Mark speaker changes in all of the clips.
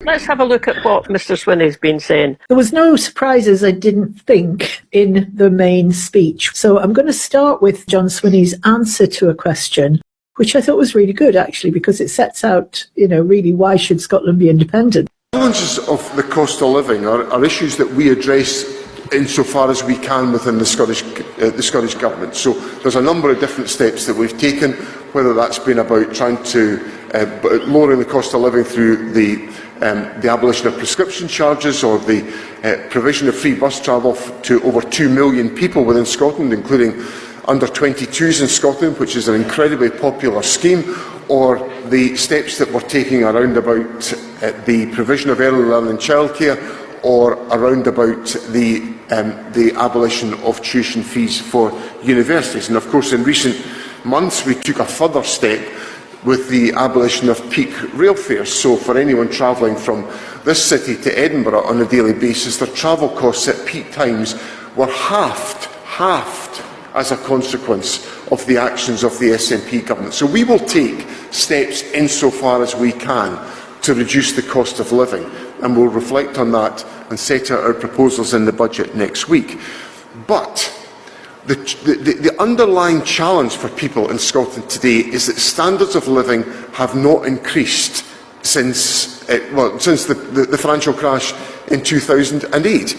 Speaker 1: Let's have a look at what Mr. Swinney's been saying.
Speaker 2: There was no surprises, I didn't think, in the main speech. So I'm going to start with John Swinney's answer to a question, which I thought was really good, actually, because it sets out, really why should Scotland be independent.
Speaker 3: Challenges of the cost of living are issues that we address insofar as we can within the Scottish Government. So there's a number of different steps that we've taken, whether that's been about trying to lowering the cost of living through the abolition of prescription charges, or the provision of free bus travel to over 2 million people within Scotland, including under 22s in Scotland, which is an incredibly popular scheme, or the steps that we're taking around about the provision of early learning childcare, or around about the abolition of tuition fees for universities. And of course, in recent months, we took a further step with the abolition of peak rail fares. So for anyone travelling from this city to Edinburgh on a daily basis, their travel costs at peak times were halved as a consequence of the actions of the SNP government. So we will take steps insofar as we can to reduce the cost of living, and we'll reflect on that and set out our proposals in the budget next week. But the underlying challenge for people in Scotland today is that standards of living have not increased since the financial crash in 2008.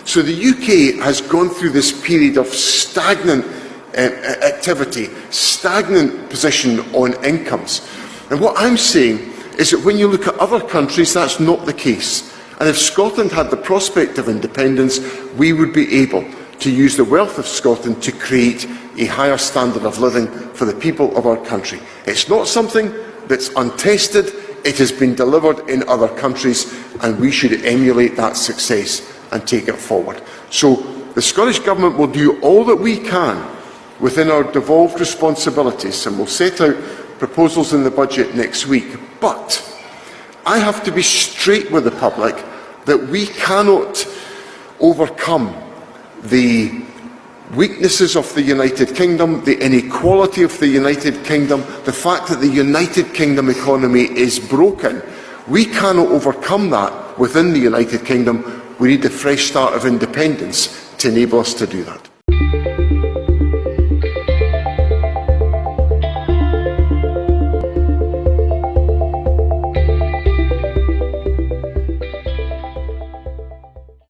Speaker 3: So the UK has gone through this period of stagnant activity, stagnant position on incomes. And what I'm saying is that when you look at other countries, that's not the case. And if Scotland had the prospect of independence, we would be able to use the wealth of Scotland to create a higher standard of living for the people of our country. It's not something that's untested. It has been delivered in other countries, and we should emulate that success and take it forward. So the Scottish Government will do all that we can within our devolved responsibilities, and we'll set out proposals in the budget next week. But I have to be straight with the public that we cannot overcome the weaknesses of the United Kingdom, the inequality of the United Kingdom, the fact that the United Kingdom economy is broken. We cannot overcome that within the United Kingdom. We need the fresh start of independence to enable us to do that.